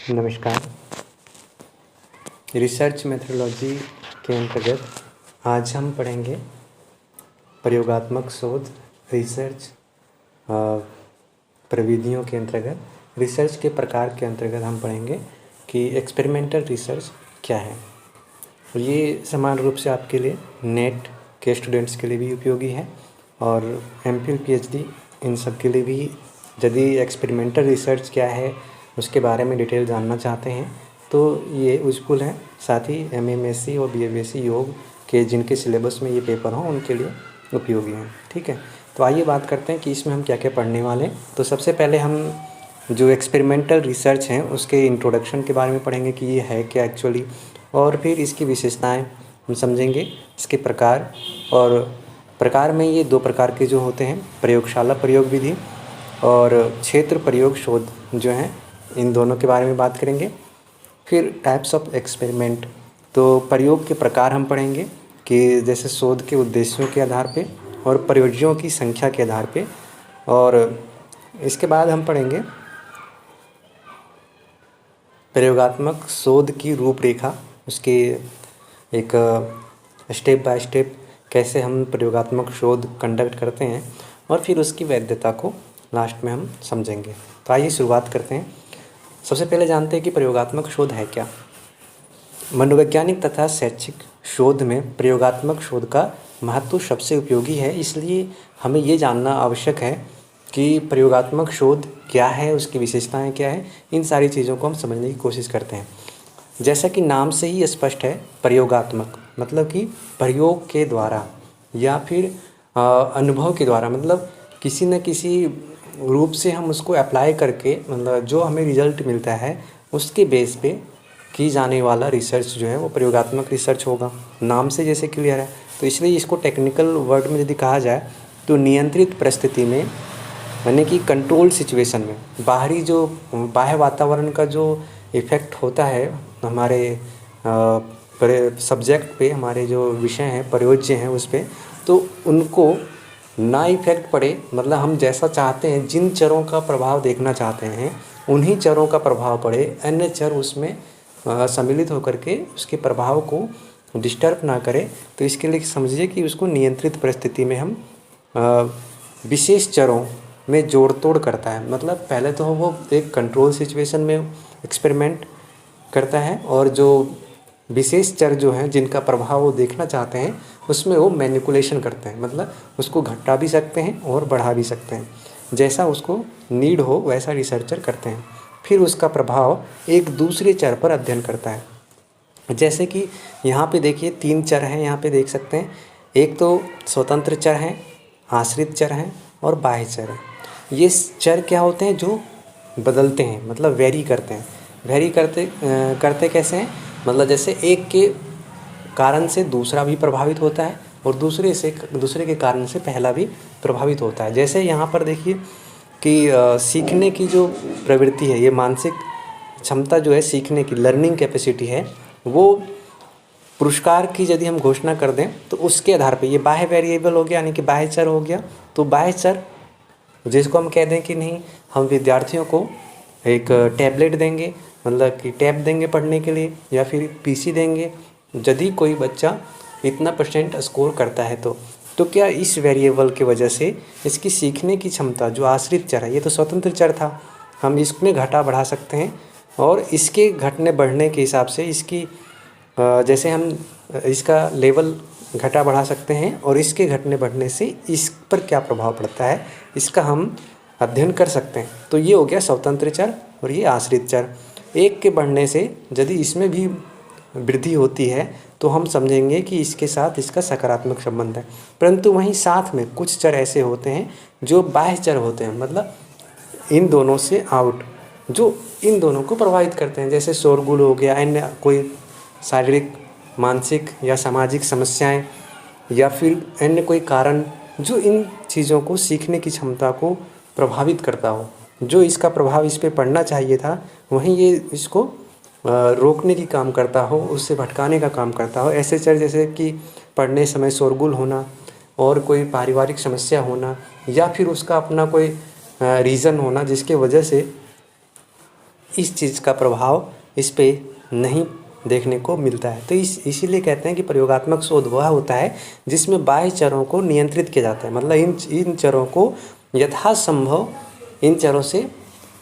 नमस्कार। Research methodology के अंतर्गत आज हम पढ़ेंगे प्रयोगात्मक शोध रिसर्च प्रविधियों के अंतर्गत रिसर्च के प्रकार के अंतर्गत हम पढ़ेंगे कि एक्सपेरिमेंटल रिसर्च क्या है। ये समान रूप से आपके लिए नेट के स्टूडेंट्स के लिए भी उपयोगी है और एमफिल पीएचडी इन सब के लिए भी। यदि एक्सपेरिमेंटल रिसर्च क्या है उसके बारे में डिटेल जानना चाहते हैं तो ये यूजफुल है। साथ ही एमएमएससी और बीएमएससी योग के जिनके सिलेबस में ये पेपर हों उनके लिए उपयोगी हैं। ठीक है, तो आइए बात करते हैं कि इसमें हम क्या क्या पढ़ने वाले हैं। तो सबसे पहले हम जो एक्सपेरिमेंटल रिसर्च हैं उसके इंट्रोडक्शन के बारे में पढ़ेंगे कि ये है क्या एक्चुअली, और फिर इसकी विशेषताएं हम समझेंगे, इसके प्रकार। और प्रकार में ये दो प्रकार के जो होते हैं, प्रयोगशाला प्रयोग विधि और क्षेत्र प्रयोग शोध जो हैं, इन दोनों के बारे में बात करेंगे। फिर टाइप्स ऑफ एक्सपेरिमेंट, तो प्रयोग के प्रकार हम पढ़ेंगे कि जैसे शोध के उद्देश्यों के आधार पे और प्रयोज्यों की संख्या के आधार पे। और इसके बाद हम पढ़ेंगे प्रयोगात्मक शोध की रूपरेखा, उसके एक स्टेप बाय स्टेप कैसे हम प्रयोगात्मक शोध कंडक्ट करते हैं, और फिर उसकी वैधता को लास्ट में हम समझेंगे। तो आइए शुरुआत करते हैं। सबसे पहले जानते हैं कि प्रयोगात्मक शोध है क्या। मनोवैज्ञानिक तथा शैक्षिक शोध में प्रयोगात्मक शोध का महत्व सबसे उपयोगी है, इसलिए हमें ये जानना आवश्यक है कि प्रयोगात्मक शोध क्या है, उसकी विशेषताएं क्या है। इन सारी चीज़ों को हम समझने की कोशिश करते हैं। जैसा कि नाम से ही स्पष्ट है, प्रयोगात्मक मतलब कि प्रयोग के द्वारा या फिर अनुभव के द्वारा, मतलब किसी न किसी रूप से हम उसको अप्लाई करके, मतलब जो हमें रिजल्ट मिलता है उसके बेस पे की जाने वाला रिसर्च जो है वो प्रयोगात्मक रिसर्च होगा। नाम से जैसे क्लियर है, तो इसलिए इसको टेक्निकल वर्ड में यदि कहा जाए तो नियंत्रित परिस्थिति में, यानी कि कंट्रोल सिचुएशन में, बाह्य वातावरण का जो इफ़ेक्ट होता है हमारे सब्जेक्ट पे, हमारे जो विषय हैं, प्रयोज्य हैं, उस पर, तो उनको ना इफेक्ट पड़े, मतलब हम जैसा चाहते हैं, जिन चरों का प्रभाव देखना चाहते हैं उन्हीं चरों का प्रभाव पड़े, अन्य चर उसमें सम्मिलित होकर के उसके प्रभाव को डिस्टर्ब ना करे। तो इसके लिए समझिए कि उसको नियंत्रित परिस्थिति में हम विशेष चरों में जोड़ तोड़ करता है। मतलब पहले तो वो एक कंट्रोल सिचुएशन में एक्सपेरिमेंट करता है, और जो विशेष चर जो हैं जिनका प्रभाव वो देखना चाहते हैं उसमें वो मैनिपुलेशन करते हैं, मतलब उसको घटा भी सकते हैं और बढ़ा भी सकते हैं, जैसा उसको नीड हो वैसा रिसर्चर करते हैं। फिर उसका प्रभाव एक दूसरे चर पर अध्ययन करता है। जैसे कि यहाँ पे देखिए 3 चर हैं, यहाँ पे देख सकते हैं। एक तो स्वतंत्र चर हैं, आश्रित चर हैं और बाह्य चर हैं। ये चर क्या होते हैं? जो बदलते हैं, मतलब वेरी करते हैं। वेरी करते कैसे हैं? मतलब जैसे एक के कारण से दूसरा भी प्रभावित होता है और दूसरे के कारण से पहला भी प्रभावित होता है। जैसे यहाँ पर देखिए कि सीखने की जो प्रवृत्ति है, ये मानसिक क्षमता जो है, सीखने की लर्निंग कैपेसिटी है, वो पुरस्कार की यदि हम घोषणा कर दें तो उसके आधार पे ये बाह्य वेरिएबल हो गया, यानी कि बाह्य चर हो गया। तो बाह्य चर जिसको हम कह दें कि नहीं, हम विद्यार्थियों को एक टैबलेट देंगे, मतलब कि टैब देंगे पढ़ने के लिए, या फिर पीसी देंगे। यदि कोई बच्चा इतना % स्कोर करता है तो क्या इस वेरिएबल की वजह से इसकी सीखने की क्षमता, जो आश्रित चर है, ये तो स्वतंत्र चर था, हम इसमें घटा बढ़ा सकते हैं, और इसके घटने बढ़ने के हिसाब से इसकी जैसे हम इसका लेवल घटा बढ़ा सकते हैं, और इसके घटने बढ़ने से इस पर क्या प्रभाव पड़ता है इसका हम अध्ययन कर सकते हैं। तो ये हो गया स्वतंत्र चर और ये आश्रित चर। एक के बढ़ने से यदि इसमें भी वृद्धि होती है तो हम समझेंगे कि इसके साथ इसका सकारात्मक संबंध है। परंतु वहीं साथ में कुछ चर ऐसे होते हैं जो बाह्य चर होते हैं, मतलब इन दोनों से आउट, जो इन दोनों को प्रभावित करते हैं। जैसे शोरगुल हो गया, अन्य कोई शारीरिक, मानसिक या सामाजिक समस्याएं, या फिर अन्य कोई कारण जो इन चीज़ों को, सीखने की क्षमता को प्रभावित करता हो, जो इसका प्रभाव इस पे पड़ना चाहिए था वहीं ये इसको रोकने की काम करता हो, उससे भटकाने का काम करता हो। ऐसे चर जैसे कि पढ़ने समय शोरगुल होना, और कोई पारिवारिक समस्या होना, या फिर उसका अपना कोई रीज़न होना जिसके वजह से इस चीज़ का प्रभाव इस पे नहीं देखने को मिलता है। तो इसीलिए कहते हैं कि प्रयोगात्मक शोध वह होता है जिसमें बाह्य चरों को नियंत्रित किया जाता है, मतलब इन चरों को यथासंभव इन चरों से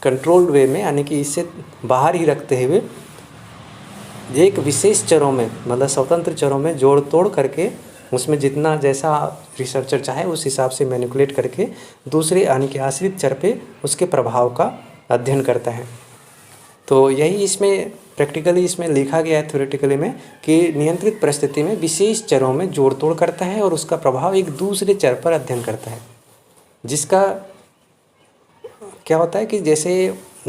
कंट्रोल्ड वे में, यानी कि इससे बाहर ही रखते हुए एक विशेष चरों में, मतलब स्वतंत्र चरों में जोड़ तोड़ करके उसमें जितना जैसा रिसर्चर चाहे उस हिसाब से मैनिपुलेट करके दूसरे यानी कि आश्रित चर पे उसके प्रभाव का अध्ययन करता है। तो यही इसमें प्रैक्टिकली इसमें लिखा गया है थ्योरेटिकली में कि नियंत्रित परिस्थिति में विशेष चरों में जोड़ तोड़ करता है और उसका प्रभाव एक दूसरे चर पर अध्ययन करता है, जिसका क्या होता है कि जैसे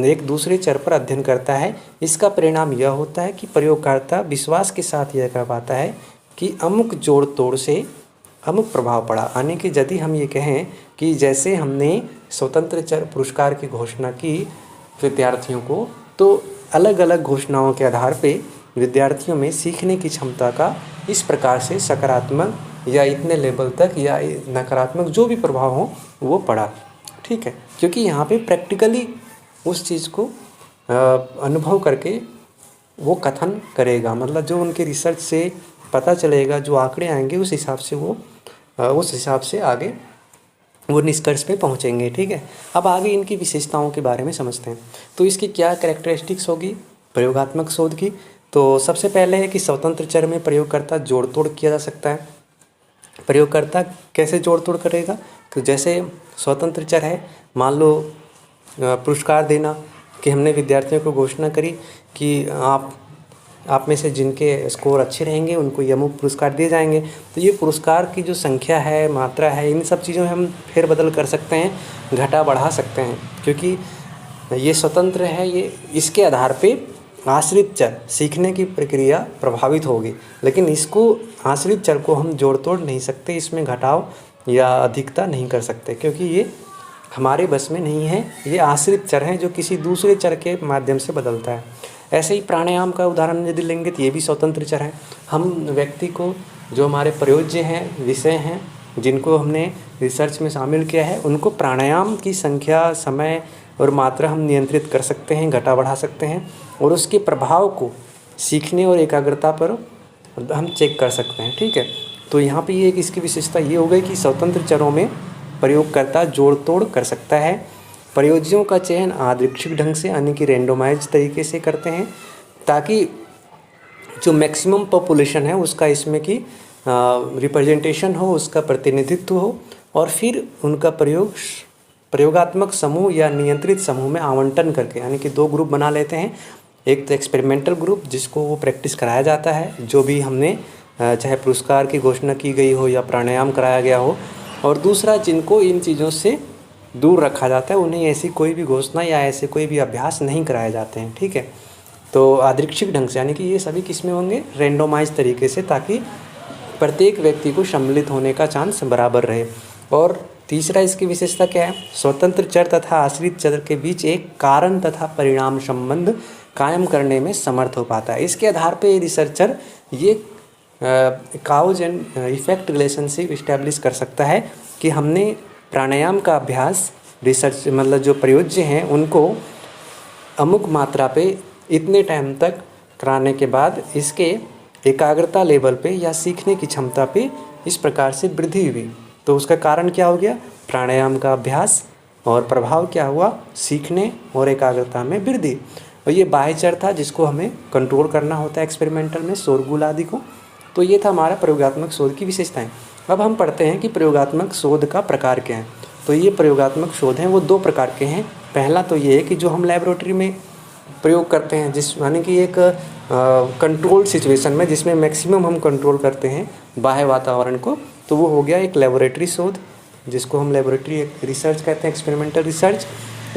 एक दूसरे चर पर अध्ययन करता है, इसका परिणाम यह होता है कि प्रयोगकर्ता विश्वास के साथ यह कह पाता है कि अमुक जोड़ तोड़ से अमुक प्रभाव पड़ा। यानी कि यदि हम ये कहें कि जैसे हमने स्वतंत्र चर पुरस्कार की घोषणा की विद्यार्थियों को, तो अलग अलग घोषणाओं के आधार पे विद्यार्थियों में सीखने की क्षमता का इस प्रकार से सकारात्मक या इतने लेवल तक या नकारात्मक जो भी प्रभाव हो वो पड़ा। ठीक है, क्योंकि यहाँ पे प्रैक्टिकली उस चीज़ को अनुभव करके वो कथन करेगा, मतलब जो उनके रिसर्च से पता चलेगा, जो आंकड़े आएंगे उस हिसाब से वो उस हिसाब से आगे वो निष्कर्ष पे पहुँचेंगे। ठीक है, अब आगे इनकी विशेषताओं के बारे में समझते हैं। तो इसकी क्या कैरेक्टरिस्टिक्स होगी प्रयोगात्मक शोध की। तो सबसे पहले है कि स्वतंत्र चर में प्रयोगकर्ता जोड़ तोड़ किया जा सकता है। प्रयोगकर्ता कैसे जोड़ तोड़ करेगा, तो जैसे स्वतंत्र चर है, मान लो पुरस्कार देना कि हमने विद्यार्थियों को घोषणा करी कि आप में से जिनके स्कोर अच्छे रहेंगे उनको ये अमुक पुरस्कार दिए जाएंगे। तो ये पुरस्कार की जो संख्या है, मात्रा है, इन सब चीज़ों में हम फेरबदल कर सकते हैं, घटा बढ़ा सकते हैं, क्योंकि ये स्वतंत्र है। ये इसके आधार पे आश्रित चर सीखने की प्रक्रिया प्रभावित होगी, लेकिन इसको आश्रित चर को हम जोड़ तोड़ नहीं सकते, इसमें घटाव या अधिकता नहीं कर सकते, क्योंकि ये हमारे बस में नहीं है। ये आश्रित चर हैं जो किसी दूसरे चर के माध्यम से बदलता है। ऐसे ही प्राणायाम का उदाहरण यदि लेंगे तो ये भी स्वतंत्र चर है। हम व्यक्ति को जो हमारे प्रयोज्य हैं, विषय हैं, जिनको हमने रिसर्च में शामिल किया है, उनको प्राणायाम की संख्या, समय और मात्रा हम नियंत्रित कर सकते हैं, घटा बढ़ा सकते हैं, और उसके प्रभाव को सीखने और एकाग्रता पर हम चेक कर सकते हैं। ठीक है, तो यहाँ पे ये एक इसकी विशेषता ये हो गई कि स्वतंत्र चरों में प्रयोगकर्ता जोड़ तोड़ कर सकता है। प्रयोज्यों का चयन यादृच्छिक ढंग से यानी कि रैंडमाइज तरीके से करते हैं, ताकि जो मैक्सिमम पॉपुलेशन है उसका इसमें की रिप्रेजेंटेशन हो, उसका प्रतिनिधित्व हो, और फिर उनका प्रयोगात्मक समूह या नियंत्रित समूह में आवंटन करके, यानी कि दो ग्रुप बना लेते हैं। एक तो एक्सपेरिमेंटल ग्रुप जिसको वो प्रैक्टिस कराया जाता है, जो भी हमने चाहे पुरस्कार की घोषणा की गई हो या प्राणायाम कराया गया हो, और दूसरा जिनको इन चीज़ों से दूर रखा जाता है, उन्हें ऐसी कोई भी घोषणा या ऐसे कोई भी अभ्यास नहीं कराए जाते हैं। ठीक है, तो यादृच्छिक ढंग से, यानी कि ये सभी किस्में होंगे रैंडमाइज तरीके से, ताकि प्रत्येक व्यक्ति को सम्मिलित होने का चांस बराबर रहे। और तीसरा इसकी विशेषता क्या है, स्वतंत्र चर तथा आश्रित चर के बीच एक कारण तथा परिणाम संबंध कायम करने में समर्थ हो पाता है। इसके आधार पर रिसर्चर ये cause and effect relationship establish कर सकता है कि हमने प्राणायाम का अभ्यास रिसर्च, मतलब जो प्रयोज्य हैं उनको अमुक मात्रा पे इतने टाइम तक कराने के बाद इसके एकाग्रता लेवल पे या सीखने की क्षमता पे इस प्रकार से वृद्धि हुई। तो उसका कारण क्या हो गया, प्राणायाम का अभ्यास, और प्रभाव क्या हुआ, सीखने और एकाग्रता में वृद्धि। और ये बाह्य चर था जिसको हमें कंट्रोल करना होता है एक्सपेरिमेंटल में, शोरगुल आदि को। तो ये था हमारा प्रयोगात्मक शोध की विशेषताएं। अब हम पढ़ते हैं कि प्रयोगात्मक शोध का प्रकार क्या है। तो ये प्रयोगात्मक शोध हैं वो दो प्रकार के हैं। पहला तो ये है कि जो हम लेबोरेटरी में प्रयोग करते हैं, जिस यानी कि एक कंट्रोल्ड सिचुएशन में, जिसमें मैक्सिमम हम कंट्रोल करते हैं बाह्य वातावरण को, तो वो हो गया एक लेबोरेटरी शोध, जिसको हम लेबोरेटरी रिसर्च कहते हैं, एक्सपेरिमेंटल रिसर्च।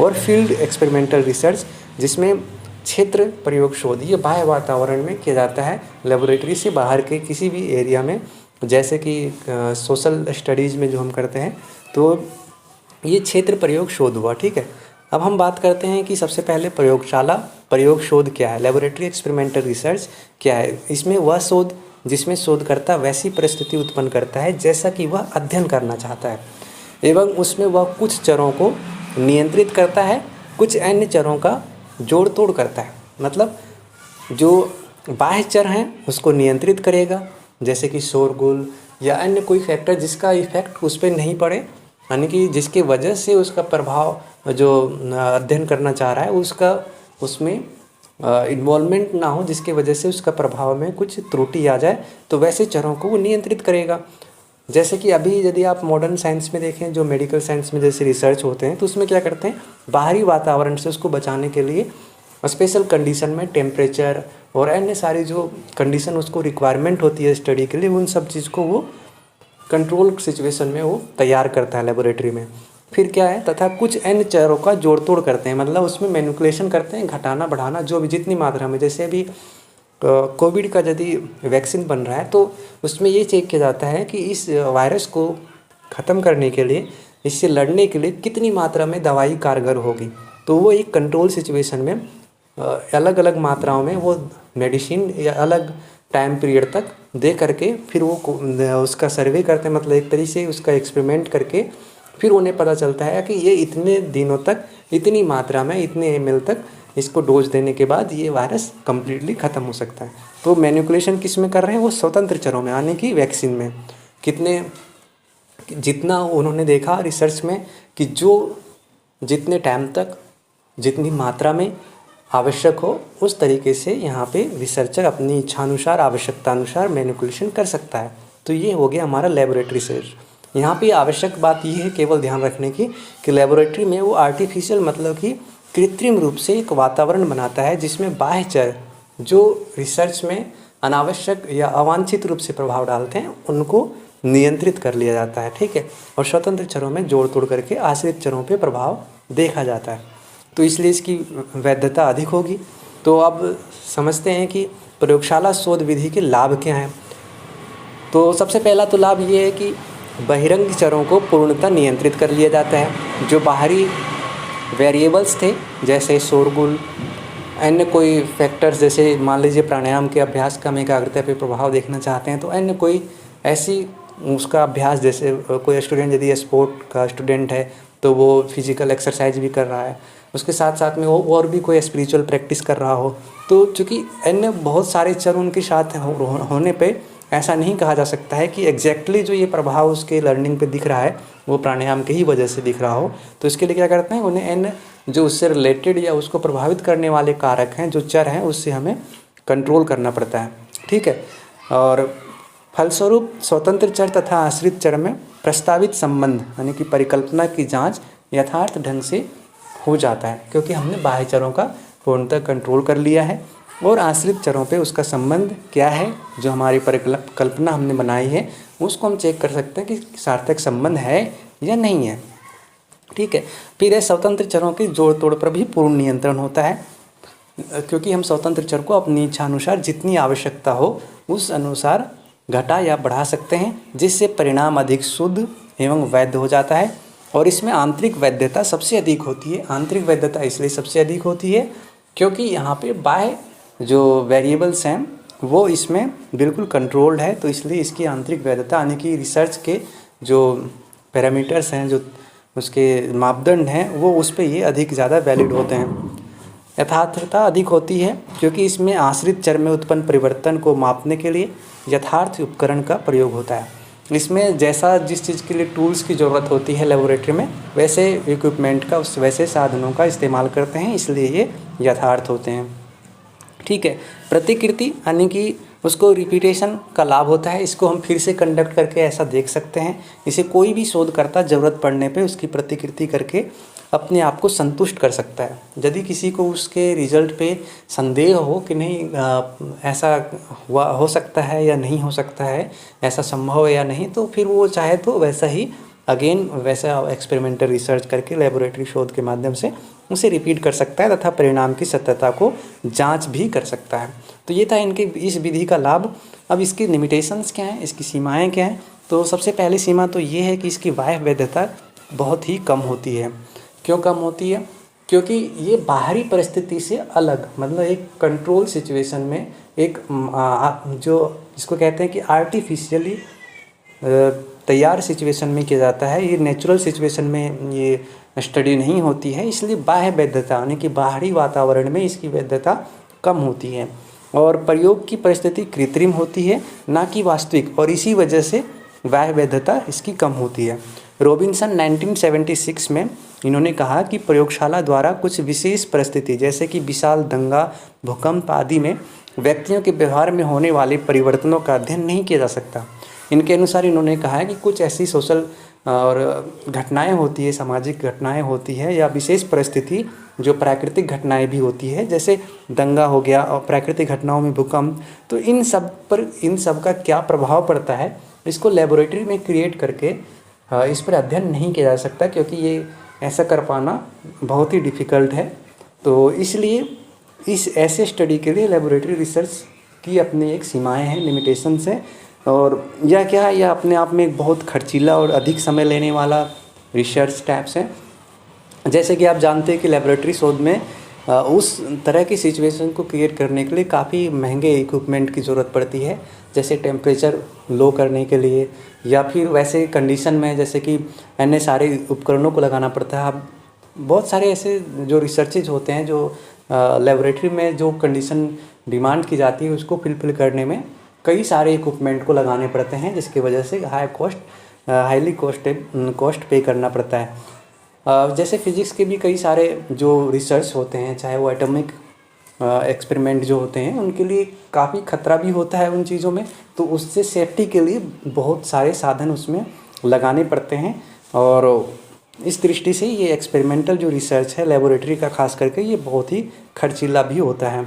और फील्ड एक्सपेरिमेंटल रिसर्च, जिसमें क्षेत्र प्रयोग शोध ये बाह्य वातावरण में किया जाता है, लेबोरेटरी से बाहर के किसी भी एरिया में, जैसे कि सोशल स्टडीज़ में जो हम करते हैं, तो ये क्षेत्र प्रयोग शोध हुआ। ठीक है, अब हम बात करते हैं कि सबसे पहले प्रयोगशाला प्रयोग शोध क्या है, लेबोरेटरी एक्सपेरिमेंटल रिसर्च क्या है। इसमें वह शोध जिसमें शोधकर्ता वैसी परिस्थिति उत्पन्न करता है जैसा कि वह अध्ययन करना चाहता है, एवं उसमें वह कुछ चरों को नियंत्रित करता है, कुछ अन्य चरों का जोड़ तोड़ करता है, मतलब जो बाह्य चर हैं उसको नियंत्रित करेगा, जैसे कि शोरगुल या अन्य कोई फैक्टर जिसका इफेक्ट उस पर नहीं पड़े, यानी कि जिसकी वजह से उसका प्रभाव जो अध्ययन करना चाह रहा है उसका उसमें इन्वॉल्वमेंट ना हो, जिसकी वजह से उसका प्रभाव में कुछ त्रुटि आ जाए, तो वैसे चरों को वो नियंत्रित करेगा। जैसे कि अभी यदि आप मॉडर्न साइंस में देखें, जो मेडिकल साइंस में जैसे रिसर्च होते हैं, तो उसमें क्या करते हैं, बाहरी वातावरण से उसको बचाने के लिए स्पेशल कंडीशन में टेम्परेचर और अन्य सारी जो कंडीशन उसको रिक्वायरमेंट होती है स्टडी के लिए, उन सब चीज़ को वो कंट्रोल सिचुएशन में वो तैयार करता है लेबोरेटरी में। फिर क्या है, तथा कुछ अन्य चरों का जोड़ तोड़ करते हैं, मतलब उसमें मैनिपुलेशन करते हैं, घटाना बढ़ाना, जो भी जितनी मात्रा में। जैसे अभी कोविड का यदि वैक्सीन बन रहा है तो उसमें ये चेक किया जाता है कि इस वायरस को ख़त्म करने के लिए, इससे लड़ने के लिए कितनी मात्रा में दवाई कारगर होगी। तो वो एक कंट्रोल सिचुएशन में अलग अलग मात्राओं में वो मेडिसिन या अलग टाइम पीरियड तक दे करके फिर वो उसका सर्वे करते हैं, मतलब एक तरीके से उसका एक्सपेरिमेंट करके फिर उन्हें पता चलता है कि ये इतने दिनों तक, इतनी मात्रा में, इतने ml तक इसको डोज देने के बाद ये वायरस कम्प्लीटली ख़त्म हो सकता है। तो मैनिपुलेशन किस में कर रहे हैं, वो स्वतंत्र चरों में, यानी कि वैक्सीन में। कितने, जितना उन्होंने देखा रिसर्च में कि जो जितने टाइम तक, जितनी मात्रा में आवश्यक हो, उस तरीके से यहाँ पे रिसर्चर अपनी इच्छानुसार, आवश्यकतानुसार मैनिपुलेशन कर सकता है। तो ये हो गया हमारा लेबोरेटरी रिसर्च। यहाँ पे आवश्यक बात ये है केवल ध्यान रखने की कि लेबोरेटरी में वो आर्टिफिशियल, मतलब कि कृत्रिम रूप से एक वातावरण बनाता है जिसमें बाह्य चर जो रिसर्च में अनावश्यक या अवांछित रूप से प्रभाव डालते हैं उनको नियंत्रित कर लिया जाता है, ठीक है। और स्वतंत्र चरों में जोड़ तोड़ करके आश्रित चरों पे प्रभाव देखा जाता है, तो इसलिए इसकी वैधता अधिक होगी। तो अब समझते हैं कि प्रयोगशाला शोध विधि के लाभ क्या हैं। तो सबसे पहला तो लाभ ये है कि बहिरंग चरों को पूर्णतः नियंत्रित कर लिया जाता है। जो बाहरी वेरिएबल्स थे जैसे शोरगुल, अन्य कोई फैक्टर्स, जैसे मान लीजिए प्राणायाम के अभ्यास का हम एकाग्रता पे प्रभाव देखना चाहते हैं, तो अन्य कोई ऐसी उसका अभ्यास, जैसे कोई स्टूडेंट यदि स्पोर्ट का स्टूडेंट है तो वो फिजिकल एक्सरसाइज भी कर रहा है, उसके साथ साथ में वो और भी कोई स्पिरिचुअल प्रैक्टिस कर रहा हो, तो चूँकि अन्य बहुत सारे चर उनके साथ होने पे ऐसा नहीं कहा जा सकता है कि एग्जैक्टली जो ये प्रभाव उसके लर्निंग पे दिख रहा है वो प्राणायाम के ही वजह से दिख रहा हो। तो इसके लिए क्या करते हैं, उन्हें अन्य जो उससे रिलेटेड या उसको प्रभावित करने वाले कारक हैं, जो चर हैं, उससे हमें कंट्रोल करना पड़ता है, ठीक है। और फलस्वरूप स्वतंत्र चर तथा आश्रित चर में प्रस्तावित संबंध यानी कि परिकल्पना की जांच यथार्थ ढंग से हो जाता है, क्योंकि हमने बाह्य चरों का पूर्णतः कंट्रोल कर लिया है और आश्रित चरों पे उसका संबंध क्या है, जो हमारी परिकल्पना हमने बनाई है उसको हम चेक कर सकते हैं कि सार्थक संबंध है या नहीं है, ठीक है। फिर है स्वतंत्र चरों के जोड़ तोड़ पर भी पूर्ण नियंत्रण होता है, क्योंकि हम स्वतंत्र चर को अपनी इच्छा अनुसार जितनी आवश्यकता हो उस अनुसार घटा या बढ़ा सकते हैं, जिससे परिणाम अधिक शुद्ध एवं वैध हो जाता है। और इसमें आंतरिक वैधता सबसे अधिक होती है। आंतरिक वैधता इसलिए सबसे अधिक होती है क्योंकि यहाँ पे बाह्य जो वेरिएबल्स हैं वो इसमें बिल्कुल कंट्रोल्ड है, तो इसलिए इसकी आंतरिक वैधता यानी कि रिसर्च के जो पैरामीटर्स हैं, जो उसके मापदंड हैं, वो उस पर ये अधिक ज़्यादा वैलिड होते हैं। यथार्थता अधिक होती है क्योंकि इसमें आश्रित चर में उत्पन्न परिवर्तन को मापने के लिए यथार्थ उपकरण का प्रयोग होता है। इसमें जैसा जिस चीज़ के लिए टूल्स की ज़रूरत होती है लेबोरेटरी में, वैसे इक्विपमेंट का, वैसे साधनों का इस्तेमाल करते हैं, इसलिए ये यथार्थ होते हैं, ठीक है। प्रतिकृति यानी कि उसको रिपीटेशन का लाभ होता है। इसको हम फिर से कंडक्ट करके ऐसा देख सकते हैं। इसे कोई भी शोधकर्ता ज़रूरत पड़ने पे उसकी प्रतिकृति करके अपने आप को संतुष्ट कर सकता है। यदि किसी को उसके रिजल्ट पे संदेह हो कि नहीं ऐसा हुआ हो सकता है या नहीं हो सकता है, ऐसा संभव है या नहीं, तो फिर वो चाहे तो वैसा ही वैसा एक्सपेरिमेंटल रिसर्च करके लेबोरेटरी शोध के माध्यम से उसे रिपीट कर सकता है तथा परिणाम की सत्यता को जांच भी कर सकता है। तो ये था इनके इस विधि का लाभ। अब इसकी लिमिटेशंस क्या हैं, इसकी सीमाएं क्या हैं। तो सबसे पहली सीमा तो ये है कि इसकी बाह्य वैधता बहुत ही कम होती है। क्यों कम होती है? क्योंकि ये बाहरी परिस्थिति से अलग, मतलब एक कंट्रोल सिचुएशन में एक जो इसको कहते हैं कि आर्टिफिशियली तैयार सिचुएशन में किया जाता है। ये नेचुरल सिचुएशन में ये स्टडी नहीं होती है, इसलिए बाह्य वैधता यानी कि बाहरी वातावरण में इसकी वैधता कम होती है और प्रयोग की परिस्थिति कृत्रिम होती है ना कि वास्तविक, और इसी वजह से बाह्य वैधता इसकी कम होती है। रॉबिन्सन 1976 में इन्होंने कहा कि प्रयोगशाला द्वारा कुछ विशेष परिस्थिति जैसे कि विशाल दंगा, भूकंप आदि में व्यक्तियों के व्यवहार में होने वाले परिवर्तनों का अध्ययन नहीं किया जा सकता। इनके अनुसार इन्होंने कहा है कि कुछ ऐसी सोशल और घटनाएं होती है, सामाजिक घटनाएं होती है या विशेष परिस्थिति जो प्राकृतिक घटनाएं भी होती है, जैसे दंगा हो गया और प्राकृतिक घटनाओं में भूकंप, तो इन सब का क्या प्रभाव पड़ता है इसको लेबोरेटरी में क्रिएट करके इस पर अध्ययन नहीं किया जा सकता, क्योंकि ये ऐसा कर पाना बहुत ही डिफ़िकल्ट है। तो इसलिए इस ऐसे स्टडी के लिए लेबोरेटरी रिसर्च की अपनी एक सीमाएं हैं, लिमिटेशंस हैं, और यह क्या है, यह अपने आप में एक बहुत खर्चीला और अधिक समय लेने वाला रिसर्च टाइप्स है। जैसे कि आप जानते हैं कि लेबोरेटरी शोध में उस तरह की सिचुएशन को क्रिएट करने के लिए काफ़ी महंगे इक्विपमेंट की ज़रूरत पड़ती है, जैसे टेम्परेचर लो करने के लिए या फिर वैसे कंडीशन में जैसे कि अन्य सारे उपकरणों को लगाना पड़ता है। बहुत सारे ऐसे जो रिसर्चेज होते हैं जो लेबोरेटरी में जो कंडीशन डिमांड की जाती है उसको फिल करने में कई सारे इक्विपमेंट को लगाने पड़ते हैं, जिसकी वजह से हाईली कॉस्ट पे करना पड़ता है। जैसे फिजिक्स के भी कई सारे जो रिसर्च होते हैं, चाहे वो एटॉमिक एक्सपेरिमेंट जो होते हैं, उनके लिए काफ़ी खतरा भी होता है उन चीज़ों में, तो उससे सेफ्टी के लिए बहुत सारे साधन उसमें लगाने पड़ते हैं। और इस दृष्टि से ये एक्सपेरिमेंटल जो रिसर्च है लेबोरेटरी का खास करके, ये बहुत ही खर्चीला भी होता है।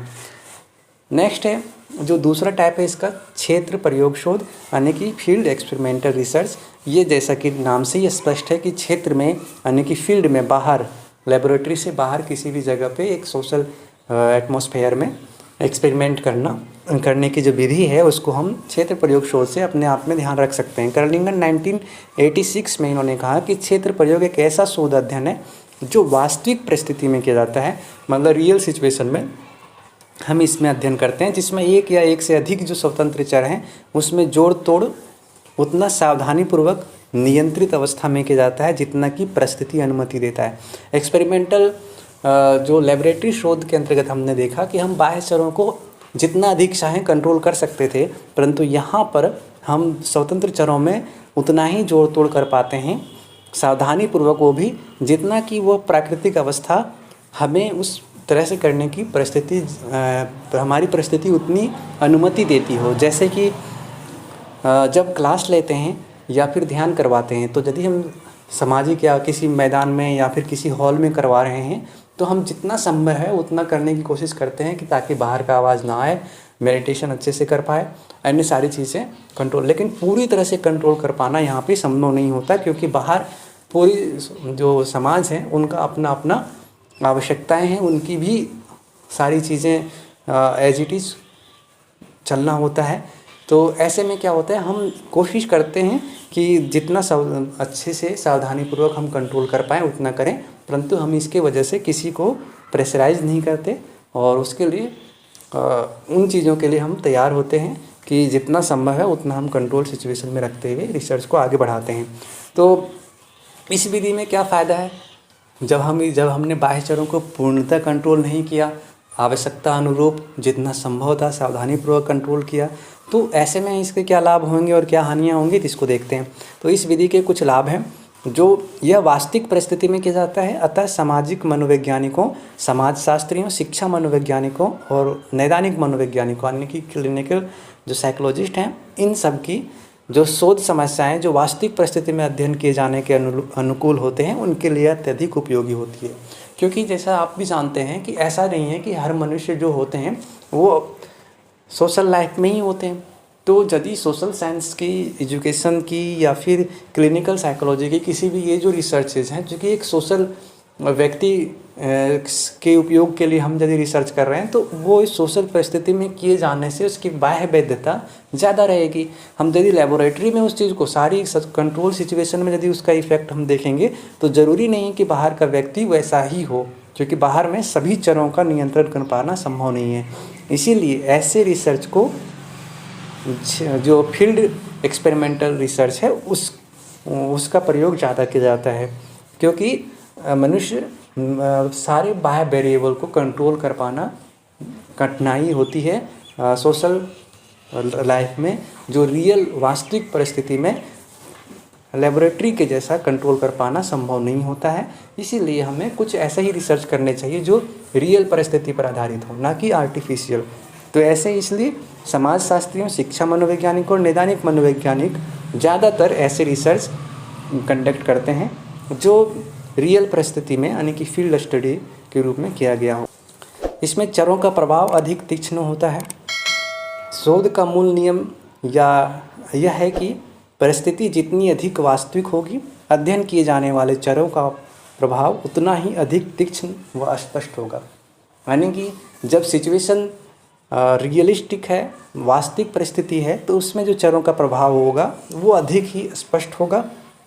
नेक्स्ट है जो दूसरा टाइप है इसका, क्षेत्र प्रयोग शोध यानी कि फील्ड एक्सपेरिमेंटल रिसर्च। ये जैसा कि नाम से ही स्पष्ट है कि क्षेत्र में यानी कि फील्ड में बाहर, लेबोरेटरी से बाहर किसी भी जगह पे एक सोशल एटमॉस्फेयर में एक्सपेरिमेंट करने की जो विधि है उसको हम क्षेत्र प्रयोग शोध से अपने आप में ध्यान रख सकते हैं। कर्लिंगन 1986 में इन्होंने कहा कि क्षेत्र प्रयोग एक ऐसा शोध अध्ययन है जो वास्तविक परिस्थिति में किया जाता है, मतलब रियल सिचुएशन में हम इसमें अध्ययन करते हैं, जिसमें एक या एक से अधिक जो स्वतंत्र चर हैं उसमें जोड़ तोड़ उतना सावधानीपूर्वक नियंत्रित अवस्था में किया जाता है जितना कि परिस्थिति अनुमति देता है। एक्सपेरिमेंटल जो लेबोरेटरी शोध के अंतर्गत हमने देखा कि हम बाह्य चरों को जितना अधिक चाहें कंट्रोल कर सकते थे, परंतु यहाँ पर हम स्वतंत्र चरों में उतना ही जोड़ तोड़ कर पाते हैं सावधानीपूर्वक, वो भी जितना कि वो प्राकृतिक अवस्था हमें उस तरह से करने की परिस्थिति हमारी परिस्थिति उतनी अनुमति देती हो। जैसे कि जब क्लास लेते हैं या फिर ध्यान करवाते हैं, तो यदि हम सामाजिक या किसी मैदान में या फिर किसी हॉल में करवा रहे हैं तो हम जितना संभव है उतना करने की कोशिश करते हैं कि ताकि बाहर का आवाज़ ना आए, मेडिटेशन अच्छे से कर पाए, अन्य सारी चीज़ें कंट्रोल। लेकिन पूरी तरह से कंट्रोल कर पाना यहाँ पे संभव नहीं होता, क्योंकि बाहर पूरी जो समाज है उनका अपना अपना आवश्यकताएं हैं, उनकी भी सारी चीज़ें एज इट इज़ चलना होता है। तो ऐसे में क्या होता है, हम कोशिश करते हैं कि जितना अच्छे से सावधानीपूर्वक हम कंट्रोल कर पाएँ उतना करें, परंतु हम इसके वजह से किसी को प्रेशराइज नहीं करते और उसके लिए उन चीज़ों के लिए हम तैयार होते हैं कि जितना संभव है उतना हम कंट्रोल सिचुएशन में रखते हुए रिसर्च को आगे बढ़ाते हैं। तो इस विधि में क्या फ़ायदा है, जब हमने बाह्य चरों को पूर्णतः कंट्रोल नहीं किया, आवश्यकता अनुरूप जितना संभव था सावधानीपूर्वक कंट्रोल किया, तो ऐसे में इसके क्या लाभ होंगे और क्या हानियाँ होंगी, तो इसको देखते हैं। तो इस विधि के कुछ लाभ हैं जो यह वास्तविक परिस्थिति में किया जाता है, अतः सामाजिक मनोवैज्ञानिकों, समाजशास्त्रियों, शिक्षा मनोवैज्ञानिकों और नैदानिक मनोवैज्ञानिकों यानी कि क्लिनिकल जो साइकोलॉजिस्ट हैं, इन सब की जो शोध समस्याएं जो वास्तविक परिस्थिति में अध्ययन किए जाने के अनुकूल होते हैं, उनके लिए अत्यधिक उपयोगी होती है। क्योंकि जैसा आप भी जानते हैं कि ऐसा नहीं है कि हर मनुष्य जो होते हैं वो सोशल लाइफ में ही होते हैं। तो यदि सोशल साइंस की, एजुकेशन की या फिर क्लिनिकल साइकोलॉजी की किसी भी ये जो रिसर्चेज हैं, जो कि एक सोशल व्यक्ति के उपयोग के लिए हम यदि रिसर्च कर रहे हैं, तो वो इस सोशल परिस्थिति में किए जाने से उसकी बाह्य वैधता ज़्यादा रहेगी। हम यदि लेबोरेटरी में उस चीज़ को सारी कंट्रोल सिचुएशन में यदि उसका इफेक्ट हम देखेंगे, तो ज़रूरी नहीं कि बाहर का व्यक्ति वैसा ही हो, क्योंकि बाहर में सभी चरों का नियंत्रण कर पाना संभव नहीं है। इसीलिए ऐसे रिसर्च को जो फील्ड एक्सपेरिमेंटल रिसर्च है उसका प्रयोग ज़्यादा किया जाता है, क्योंकि मनुष्य सारे बाह्य वेरिएबल को कंट्रोल कर पाना कठिनाई होती है सोशल लाइफ में, जो रियल वास्तविक परिस्थिति में लेबोरेटरी के जैसा कंट्रोल कर पाना संभव नहीं होता है। इसीलिए हमें कुछ ऐसा ही रिसर्च करने चाहिए जो रियल परिस्थिति पर आधारित हो, ना कि आर्टिफिशियल। तो ऐसे इसलिए समाजशास्त्रियों, शिक्षा मनोवैज्ञानिक और नैदानिक मनोवैज्ञानिक ज़्यादातर ऐसे रिसर्च कंडक्ट करते हैं जो रियल परिस्थिति में यानी कि फील्ड स्टडी के रूप में किया गया हो। इसमें चरों का प्रभाव अधिक तीक्ष्ण होता है। शोध का मूल नियम यह है कि परिस्थिति जितनी अधिक वास्तविक होगी, अध्ययन किए जाने वाले चरों का प्रभाव उतना ही अधिक तीक्ष्ण व स्पष्ट होगा। यानी कि जब सिचुएशन रियलिस्टिक है, वास्तविक परिस्थिति है, तो उसमें जो चरों का प्रभाव होगा वो अधिक ही स्पष्ट होगा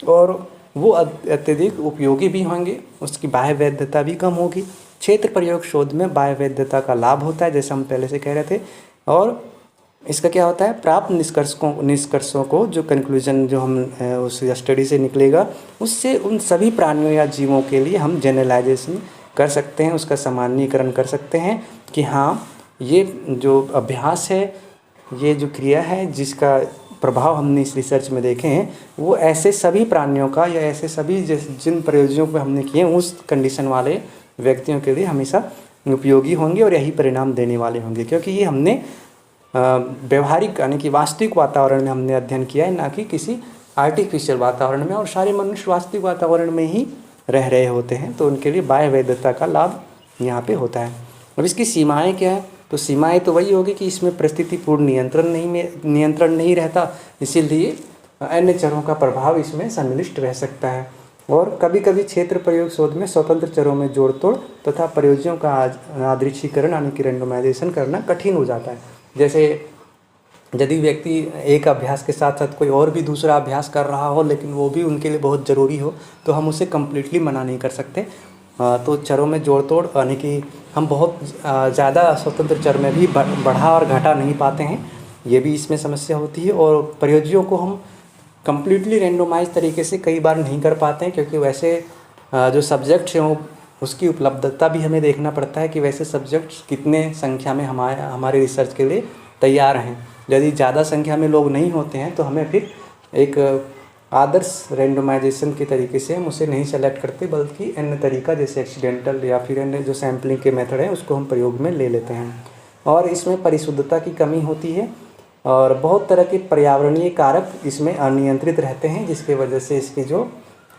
और वो अत्यधिक उपयोगी भी होंगे। उसकी बाह्य वैधता भी कम होगी। क्षेत्र प्रयोग शोध में बाह्य वैधता का लाभ होता है, जैसे हम पहले से कह रहे थे। और इसका क्या होता है, प्राप्त निष्कर्षों को जो कंक्लूजन जो हम उस स्टडी से निकलेगा, उससे उन सभी प्राणियों या जीवों के लिए हम जनरलाइजेशन कर सकते हैं, उसका सामान्यीकरण कर सकते हैं कि हाँ, ये जो अभ्यास है, ये जो क्रिया है जिसका प्रभाव हमने इस रिसर्च में देखे हैं, वो ऐसे सभी प्राणियों का या ऐसे सभी जिन प्रयोजनों पर हमने किए हैं उस कंडीशन वाले व्यक्तियों के लिए हमेशा उपयोगी होंगे और यही परिणाम देने वाले होंगे, क्योंकि ये हमने व्यवहारिक यानी कि वास्तविक वातावरण में हमने अध्ययन किया है, ना कि किसी आर्टिफिशियल वातावरण में। और सारे मनुष्य वास्तविक वातावरण में ही रह रहे होते हैं, तो उनके लिए बाह्य वैधता का लाभ यहाँ पे होता है। अब इसकी सीमाएं क्या है, तो सीमाएं तो वही होगी कि इसमें परिस्थिति पूर्ण नियंत्रण नहीं रहता, इसीलिए अन्य चरों का प्रभाव इसमें सम्मिलित रह सकता है। और कभी कभी क्षेत्र प्रयोग शोध में स्वतंत्र चरों में जोड़ तोड़ तथा प्रयोजनों का यादृच्छीकरण यानी कि रैंडमाइजेशन करना कठिन हो जाता है। जैसे यदि व्यक्ति एक अभ्यास के साथ साथ कोई और भी दूसरा अभ्यास कर रहा हो, लेकिन वो भी उनके लिए बहुत ज़रूरी हो, तो हम उसे कम्प्लीटली मना नहीं कर सकते। तो चरों में जोड़ तोड़ यानी कि हम बहुत ज़्यादा स्वतंत्र चर में भी बढ़ा और घटा नहीं पाते हैं, ये भी इसमें समस्या होती है। और प्रयोजनों को हम कम्प्लीटली रैंडमाइज तरीके से कई बार नहीं कर पाते हैं, क्योंकि वैसे जो सब्जेक्ट्स हैं उसकी उपलब्धता भी हमें देखना पड़ता है कि वैसे सब्जेक्ट्स कितने संख्या में हमारे रिसर्च के लिए तैयार हैं। यदि ज़्यादा संख्या में लोग नहीं होते हैं तो हमें फिर एक आदर्श रैंडमाइजेशन के तरीके से हम उसे नहीं सेलेक्ट करते, बल्कि अन्य तरीका जैसे एक्सीडेंटल या फिर अन्य जो सैम्पलिंग के मेथड है उसको हम प्रयोग में ले लेते हैं। और इसमें परिशुद्धता की कमी होती है और बहुत तरह के पर्यावरणीय कारक इसमें अनियंत्रित रहते हैं, जिसके वजह से इसकी जो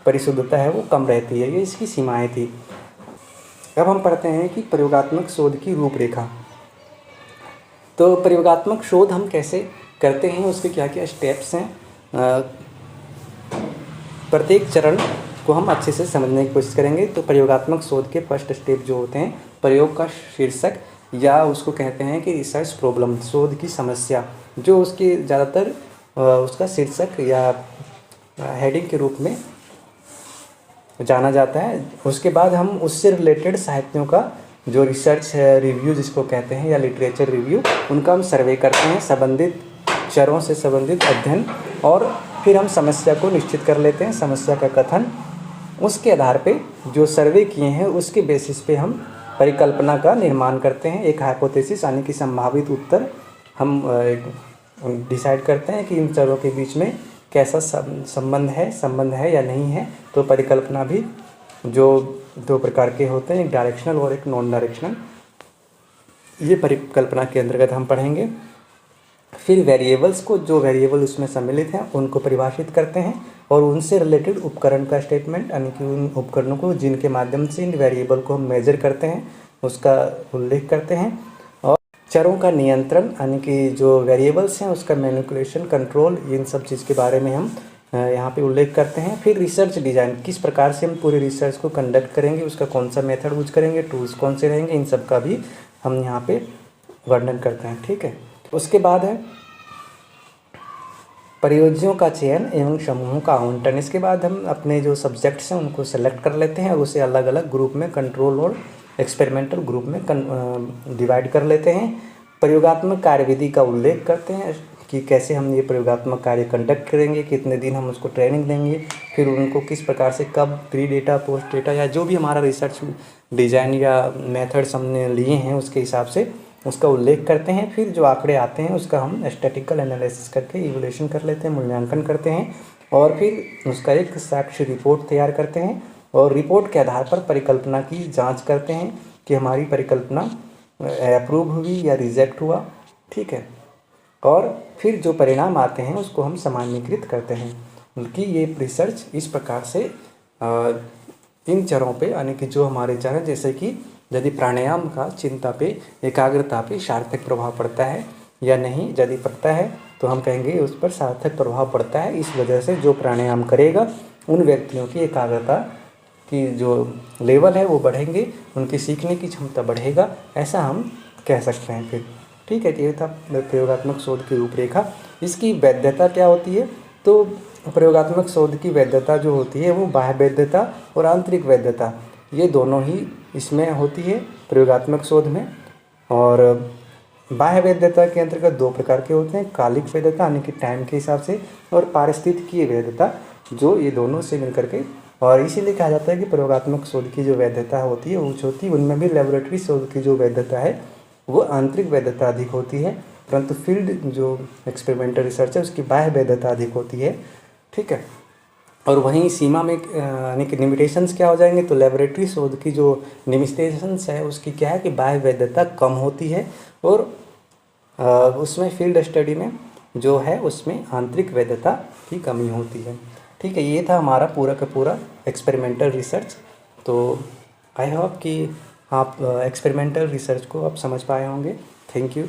परिशुद्धता है वो कम रहती है। ये इसकी सीमाएँ थी। अब हम पढ़ते हैं कि प्रयोगात्मक शोध की रूपरेखा। तो प्रयोगात्मक शोध हम कैसे करते हैं, उसके क्या क्या स्टेप्स हैं, प्रत्येक चरण को हम अच्छे से समझने की कोशिश करेंगे। तो प्रयोगात्मक शोध के फर्स्ट स्टेप जो होते हैं, प्रयोग का शीर्षक या उसको कहते हैं कि रिसर्च प्रॉब्लम, शोध की समस्या, जो उसके ज़्यादातर उसका शीर्षक या हेडिंग के रूप में जाना जाता है। उसके बाद हम उससे रिलेटेड साहित्यों का जो रिसर्च है, रिव्यू जिसको कहते हैं या लिटरेचर रिव्यू, उनका हम सर्वे करते हैं, संबंधित चरों से संबंधित अध्ययन, और फिर हम समस्या को निश्चित कर लेते हैं, समस्या का कथन। उसके आधार पे जो सर्वे किए हैं उसके बेसिस पे हम परिकल्पना का निर्माण करते हैं, एक हाइपोथेसिस यानी कि संभावित उत्तर हम डिसाइड करते हैं कि इन चरों के बीच में कैसा संबंध है या नहीं है। तो परिकल्पना भी जो दो प्रकार के होते हैं, एक डायरेक्शनल और एक नॉन डायरेक्शनल, ये परिकल्पना के अंतर्गत हम पढ़ेंगे। फिर वेरिएबल्स को, जो वेरिएबल उसमें सम्मिलित हैं उनको परिभाषित करते हैं और उनसे रिलेटेड उपकरण का स्टेटमेंट यानी कि उन उपकरणों को जिनके माध्यम से इन वेरिएबल को हम मेजर करते हैं उसका उल्लेख करते हैं। और चरों का नियंत्रण यानी कि जो वेरिएबल्स हैं उसका मैनिपुलेशन, कंट्रोल, इन सब चीज़ के बारे में हम यहाँ पे उल्लेख करते हैं। फिर रिसर्च डिज़ाइन, किस प्रकार से हम पूरे रिसर्च को कंडक्ट करेंगे, उसका कौन सा मेथड यूज करेंगे, टूल्स कौन से रहेंगे, इन सब का भी हम यहाँ पे वर्णन करते हैं। ठीक है। उसके बाद है परियोजनाओं का चयन एवं समूहों का आवंटन। इसके बाद हम अपने जो सब्जेक्ट्स हैं उनको सेलेक्ट कर लेते हैं और उसे अलग अलग ग्रुप में, कंट्रोल और एक्सपेरिमेंटल ग्रुप में डिवाइड कर लेते हैं। प्रयोगात्मक कार्यविधि का उल्लेख करते हैं, कि कैसे हम ये प्रयोगात्मक कार्य कंडक्ट करेंगे, कितने दिन हम उसको ट्रेनिंग देंगे, फिर उनको किस प्रकार से कब प्री डेटा पोस्ट डेटा या जो भी हमारा रिसर्च डिज़ाइन या मेथड्स हमने लिए हैं उसके हिसाब से उसका उल्लेख करते हैं। फिर जो आंकड़े आते हैं उसका हम स्टैटिस्टिकल एनालिसिस करके इवैल्यूएशन कर लेते हैं, मूल्यांकन करते हैं और फिर उसका एक साक्ष्य रिपोर्ट तैयार करते हैं और रिपोर्ट के आधार पर परिकल्पना की जांच करते हैं कि हमारी परिकल्पना अप्रूव हुई या रिजेक्ट हुआ, ठीक है। और फिर जो परिणाम आते हैं उसको हम सामान्यीकृत करते हैं उनकी। ये रिसर्च इस प्रकार से इन चरों पे यानी कि जो हमारे चर हैं, जैसे कि यदि प्राणायाम का चिंता पे, एकाग्रता पे सार्थक प्रभाव पड़ता है या नहीं, यदि पड़ता है तो हम कहेंगे उस पर सार्थक प्रभाव पड़ता है। इस वजह से जो प्राणायाम करेगा उन व्यक्तियों की एकाग्रता की जो लेवल है वो बढ़ेंगे, उनकी सीखने की क्षमता बढ़ेगा, ऐसा हम कह सकते हैं फिर, ठीक है। ये था प्रयोगात्मक शोध की रूपरेखा। इसकी वैधता क्या होती है, तो प्रयोगात्मक शोध की वैधता जो होती है वो बाह्य वैधता और आंतरिक वैधता ये दोनों ही इसमें होती है प्रयोगात्मक शोध में। और बाह्य वैधता के अंतर्गत दो प्रकार के होते हैं, कालिक वैधता यानी कि टाइम के हिसाब से, और पारिस्थितिकीय वैधता, जो ये दोनों से मिलकर के। और इसीलिए कहा जाता है कि प्रयोगात्मक शोध की जो वैधता होती है उच्च होती है, उनमें भी लेबोरेटरी शोध की जो वैधता है वो आंतरिक वैधता अधिक होती है, परंतु फील्ड जो एक्सपेरिमेंटल रिसर्च है उसकी बाह्य वैधता अधिक होती है, ठीक है। और वहीं सीमा में यानी कि लिमिटेशंस क्या हो जाएंगे, तो लेबोरेटरी शोध की जो लिमिटेशंस है उसकी क्या है कि बाह्य वैधता कम होती है और उसमें फील्ड स्टडी में जो है उसमें आंतरिक वैधता की कमी होती है, ठीक है। ये था हमारा पूरा का पूरा एक्सपेरिमेंटल रिसर्च। तो आई होप कि आप एक्सपेरिमेंटल रिसर्च को आप समझ पाए होंगे। Thank you.